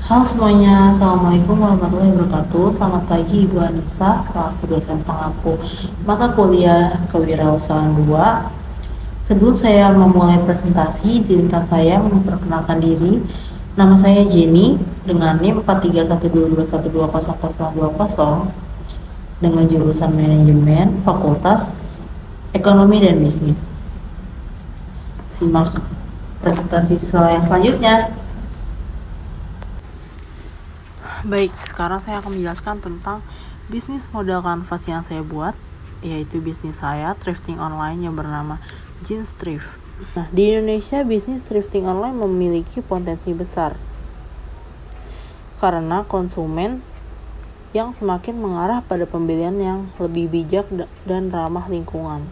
Halo semuanya, Assalamualaikum warahmatullahi wabarakatuh. Selamat pagi Ibu Anissa, selaku dosen pengampu mata kuliah Kewirausahaan 2. Sebelum saya memulai presentasi, izinkan saya memperkenalkan diri. Nama saya Jenny dengan NIM 4312121020 dengan jurusan Manajemen Fakultas Ekonomi dan Bisnis. Simak presentasi saya selanjutnya. Baik, sekarang saya akan menjelaskan tentang bisnis model kanvas yang saya buat, yaitu bisnis saya thrifting online yang bernama Jeans Thrift. Nah, di Indonesia bisnis thrifting online memiliki potensi besar karena konsumen yang semakin mengarah pada pembelian yang lebih bijak dan ramah lingkungan.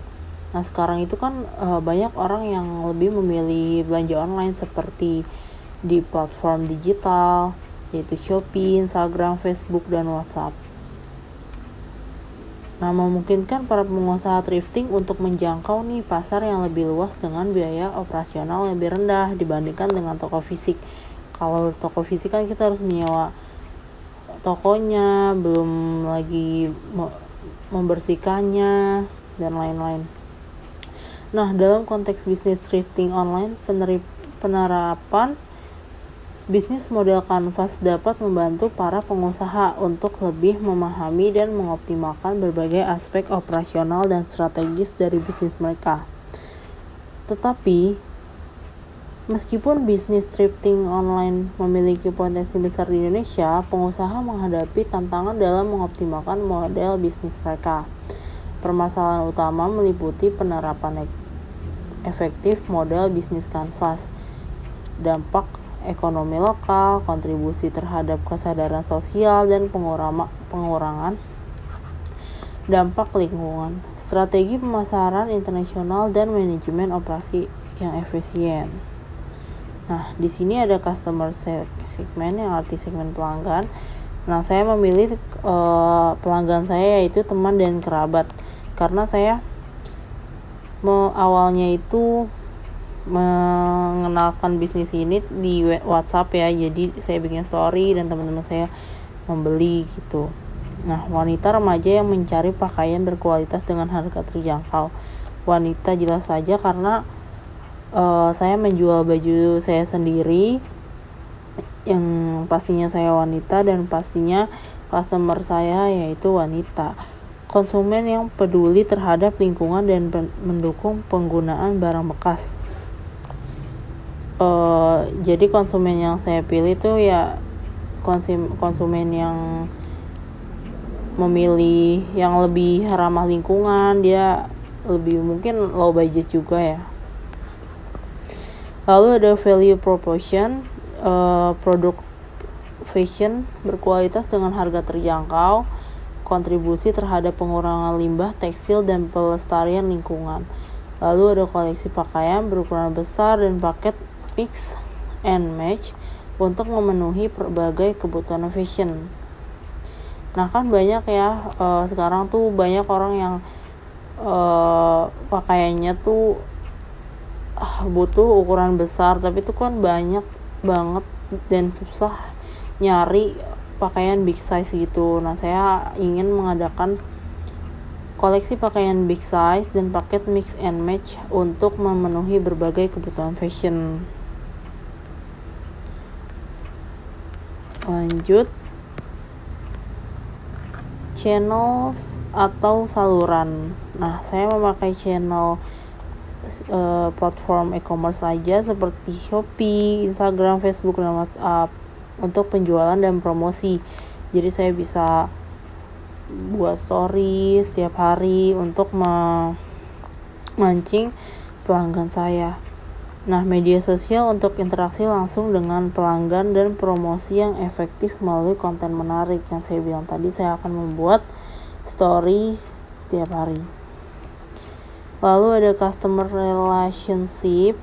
Nah, sekarang itu kan banyak orang yang lebih memilih belanja online seperti di platform digital, yaitu Shopee, Instagram, Facebook, dan WhatsApp. Nah, memungkinkan para pengusaha thrifting untuk menjangkau nih pasar yang lebih luas dengan biaya operasional yang lebih rendah dibandingkan dengan toko fisik. Kalau toko fisik kan kita harus menyewa tokonya, belum lagi membersihkannya, dan lain-lain. Nah, dalam konteks bisnis thrifting online, penerapan bisnis model kanvas dapat membantu para pengusaha untuk lebih memahami dan mengoptimalkan berbagai aspek operasional dan strategis dari bisnis mereka. Tetapi, meskipun bisnis thrifting online memiliki potensi besar di Indonesia, pengusaha menghadapi tantangan dalam mengoptimalkan model bisnis mereka. Permasalahan utama meliputi penerapan efektif model bisnis kanvas, dampak ekonomi lokal, kontribusi terhadap kesadaran sosial, dan pengurangan dampak lingkungan, strategi pemasaran internasional, dan manajemen operasi yang efisien. Nah, di sini ada customer segment yang arti segmen pelanggan. Nah, saya memilih pelanggan saya yaitu teman dan kerabat karena saya awalnya itu mengenalkan bisnis ini di WhatsApp ya, jadi saya bikin story dan teman-teman saya membeli gitu. Nah, wanita remaja yang mencari pakaian berkualitas dengan harga terjangkau. Wanita jelas saja karena saya menjual baju saya sendiri yang pastinya saya wanita dan pastinya customer saya yaitu wanita. Konsumen yang peduli terhadap lingkungan dan mendukung penggunaan barang bekas. Jadi konsumen yang saya pilih tuh ya konsumen yang memilih yang lebih ramah lingkungan, dia lebih mungkin low budget juga ya. Lalu ada value proposition, produk fashion berkualitas dengan harga terjangkau, kontribusi terhadap pengurangan limbah tekstil dan pelestarian lingkungan. Lalu ada koleksi pakaian berukuran besar dan paket mix and match untuk memenuhi berbagai kebutuhan fashion. Nah, kan banyak ya sekarang tuh banyak orang yang pakaiannya tuh butuh ukuran besar, tapi itu kan banyak banget dan susah nyari pakaian big size gitu. Nah, saya ingin mengadakan koleksi pakaian big size dan paket mix and match untuk memenuhi berbagai kebutuhan fashion. Lanjut, channels atau saluran. Nah, saya memakai channel platform e-commerce saja seperti Shopee, Instagram, Facebook, dan WhatsApp untuk penjualan dan promosi. Jadi saya bisa buat story setiap hari untuk memancing pelanggan saya. Nah, media sosial untuk interaksi langsung dengan pelanggan dan promosi yang efektif melalui konten menarik. Yang saya bilang tadi, saya akan membuat story setiap hari. Lalu ada customer relationship,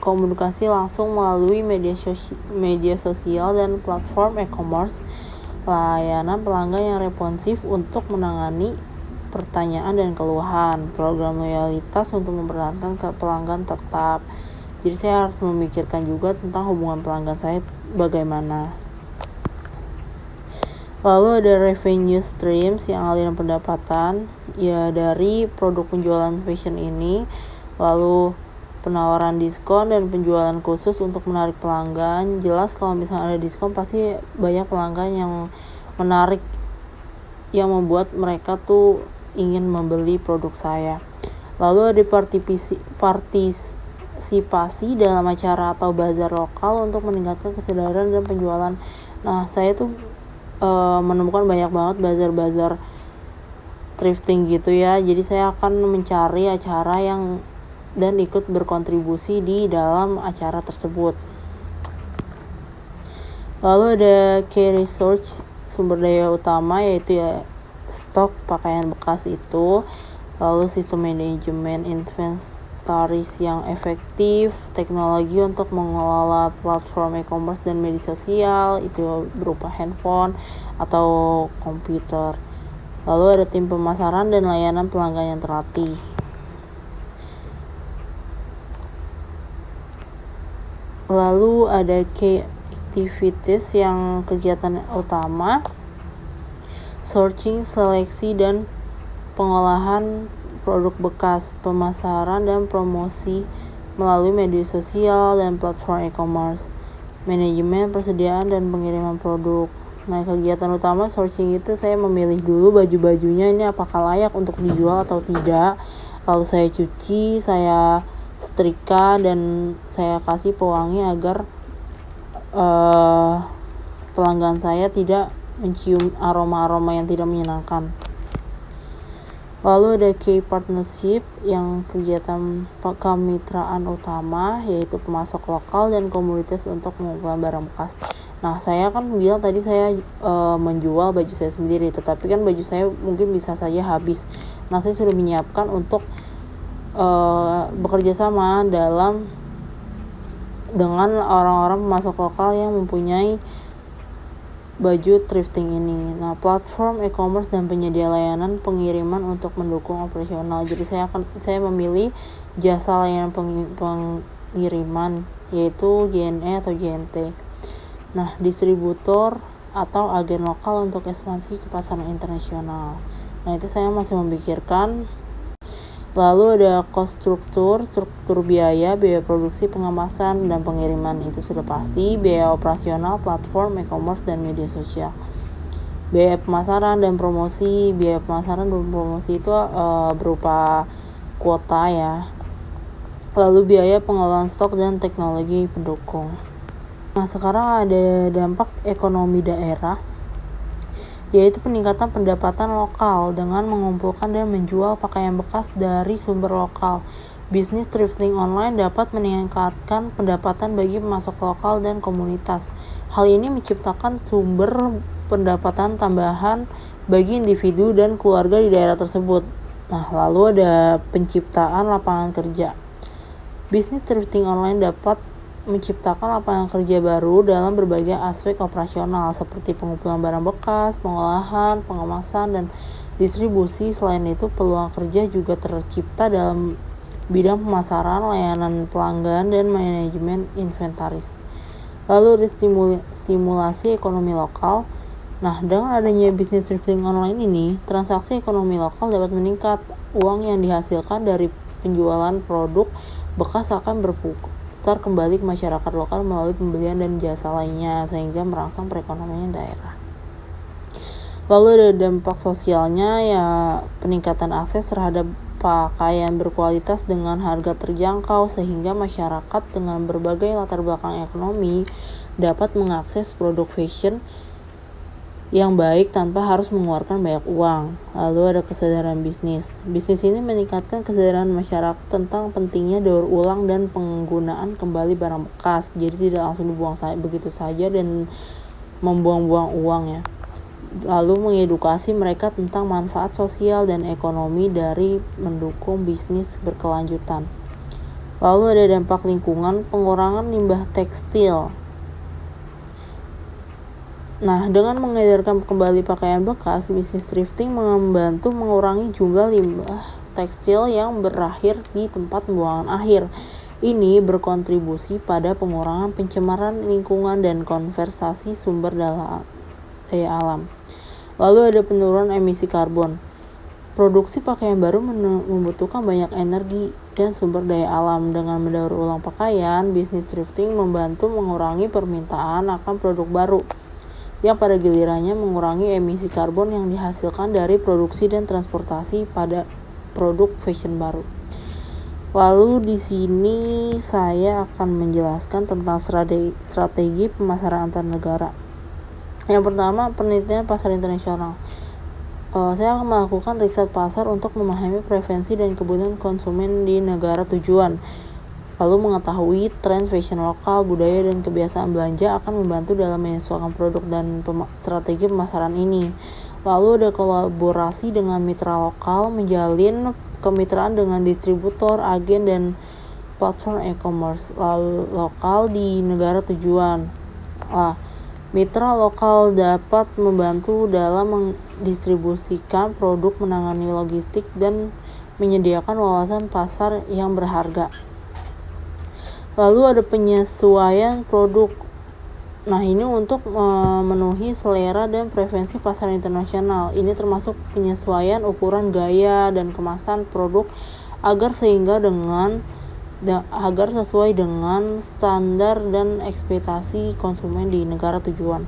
komunikasi langsung melalui media sosial dan platform e-commerce, layanan pelanggan yang responsif untuk menangani pertanyaan dan keluhan, program loyalitas untuk mempertahankan pelanggan tetap. Jadi saya harus memikirkan juga tentang hubungan pelanggan saya bagaimana. Lalu ada revenue streams yang aliran pendapatan ya dari produk penjualan fashion ini, lalu penawaran diskon dan penjualan khusus untuk menarik pelanggan. Jelas kalau misalnya ada diskon pasti banyak pelanggan yang menarik, yang membuat mereka tuh ingin membeli produk saya. Lalu ada partisipasi dalam acara atau bazar lokal untuk meningkatkan kesadaran dan penjualan. Nah, saya tuh menemukan banyak banget bazar-bazar thrifting gitu ya. Jadi saya akan mencari acara yang dan ikut berkontribusi di dalam acara tersebut. Lalu ada key research, sumber daya utama yaitu ya stok pakaian bekas itu, lalu sistem manajemen inventaris yang efektif, teknologi untuk mengelola platform e-commerce dan media sosial itu berupa handphone atau komputer. Lalu ada tim pemasaran dan layanan pelanggan yang terlatih. Lalu ada key activities yang kegiatan utama, sourcing, seleksi dan pengolahan produk bekas, pemasaran dan promosi melalui media sosial dan platform e-commerce, manajemen persediaan dan pengiriman produk. Nah, kegiatan utama sourcing itu saya memilih dulu baju-bajunya ini apakah layak untuk dijual atau tidak, lalu saya cuci, saya setrika, dan saya kasih pewangi agar pelanggan saya tidak mencium aroma-aroma yang tidak menyenangkan. Lalu ada key partnership yang kegiatan kemitraan utama yaitu pemasok lokal dan komunitas untuk pengumpulan barang bekas. Nah, saya kan bilang tadi saya menjual baju saya sendiri, tetapi kan baju saya mungkin bisa saja habis. Nah, saya sudah menyiapkan untuk bekerja sama dengan orang-orang pemasok lokal yang mempunyai baju thrifting ini. Nah, platform e-commerce dan penyedia layanan pengiriman untuk mendukung operasional. Jadi saya memilih jasa layanan pengiriman yaitu JNE atau JNT. Nah, distributor atau agen lokal untuk ekspansi ke pasaran internasional. Nah, itu saya masih memikirkan. Lalu ada cost struktur biaya produksi, pengemasan, dan pengiriman itu sudah pasti, biaya operasional, platform, e-commerce, dan media sosial. Biaya pemasaran dan promosi itu berupa kuota ya. Lalu biaya pengelolaan stok dan teknologi pendukung. Nah, sekarang ada dampak ekonomi daerah, yaitu peningkatan pendapatan lokal dengan mengumpulkan dan menjual pakaian bekas dari sumber lokal. Bisnis thrifting online dapat meningkatkan pendapatan bagi pemasok lokal dan komunitas. Hal ini menciptakan sumber pendapatan tambahan bagi individu dan keluarga di daerah tersebut. Nah, lalu ada penciptaan lapangan kerja. Bisnis thrifting online dapat menciptakan lapangan kerja baru dalam berbagai aspek operasional seperti pengumpulan barang bekas, pengolahan, pengemasan, dan distribusi. Selain itu, peluang kerja juga tercipta dalam bidang pemasaran, layanan pelanggan, dan manajemen inventaris. Lalu ada stimulasi ekonomi lokal. Nah, dengan adanya bisnis thrifting online ini, transaksi ekonomi lokal dapat meningkat. Uang yang dihasilkan dari penjualan produk bekas akan berputar kembali ke masyarakat lokal melalui pembelian dan jasa lainnya, sehingga merangsang perekonomian daerah. Lalu ada dampak sosialnya ya, peningkatan akses terhadap pakaian berkualitas dengan harga terjangkau, sehingga masyarakat dengan berbagai latar belakang ekonomi dapat mengakses produk fashion yang baik tanpa harus mengeluarkan banyak uang. Lalu ada kesadaran bisnis. Bisnis ini meningkatkan kesadaran masyarakat tentang pentingnya daur ulang dan penggunaan kembali barang bekas. Jadi tidak langsung dibuang begitu saja dan membuang-buang uang ya. Lalu mengedukasi mereka tentang manfaat sosial dan ekonomi dari mendukung bisnis berkelanjutan. Lalu ada dampak lingkungan, pengurangan limbah tekstil. Nah, dengan mengedarkan kembali pakaian bekas, bisnis thrifting membantu mengurangi jumlah limbah tekstil yang berakhir di tempat pembuangan akhir. Ini berkontribusi pada pengurangan pencemaran lingkungan dan konservasi sumber daya alam. Lalu ada penurunan emisi karbon. Produksi pakaian baru membutuhkan banyak energi dan sumber daya alam. Dengan mendaur ulang pakaian, bisnis thrifting membantu mengurangi permintaan akan produk baru, yang pada gilirannya mengurangi emisi karbon yang dihasilkan dari produksi dan transportasi pada produk fashion baru. Lalu di sini saya akan menjelaskan tentang strategi pemasaran antar negara. Yang pertama, penelitian pasar internasional. Saya akan melakukan riset pasar untuk memahami preferensi dan kebutuhan konsumen di negara tujuan. Lalu mengetahui tren fashion lokal, budaya, dan kebiasaan belanja akan membantu dalam menyesuaikan produk dan strategi pemasaran ini. Lalu ada kolaborasi dengan mitra lokal, menjalin kemitraan dengan distributor, agen, dan platform e-commerce lokal di negara tujuan. Mitra lokal dapat membantu dalam mendistribusikan produk, menangani logistik, dan menyediakan wawasan pasar yang berharga. Lalu ada penyesuaian produk. Nah, ini untuk memenuhi selera dan preferensi pasar internasional. Ini termasuk penyesuaian ukuran, gaya, dan kemasan produk agar sesuai dengan standar dan ekspektasi konsumen di negara tujuan.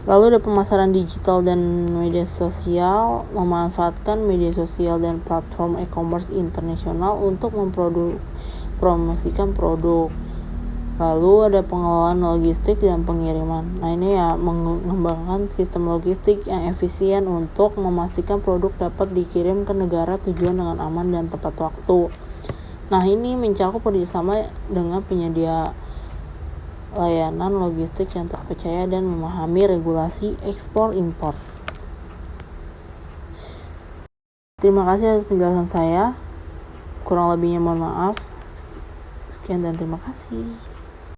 Lalu ada pemasaran digital dan media sosial, memanfaatkan media sosial dan platform e-commerce internasional untuk mempromosikan produk. Lalu ada pengelolaan logistik dan pengiriman. Nah, ini ya mengembangkan sistem logistik yang efisien untuk memastikan produk dapat dikirim ke negara tujuan dengan aman dan tepat waktu. Nah, ini mencakup kerjasama dengan penyedia layanan logistik yang terpercaya dan memahami regulasi ekspor-impor. Terima kasih atas penjelasan saya. Kurang lebihnya mohon maaf. Sekian dan terima kasih.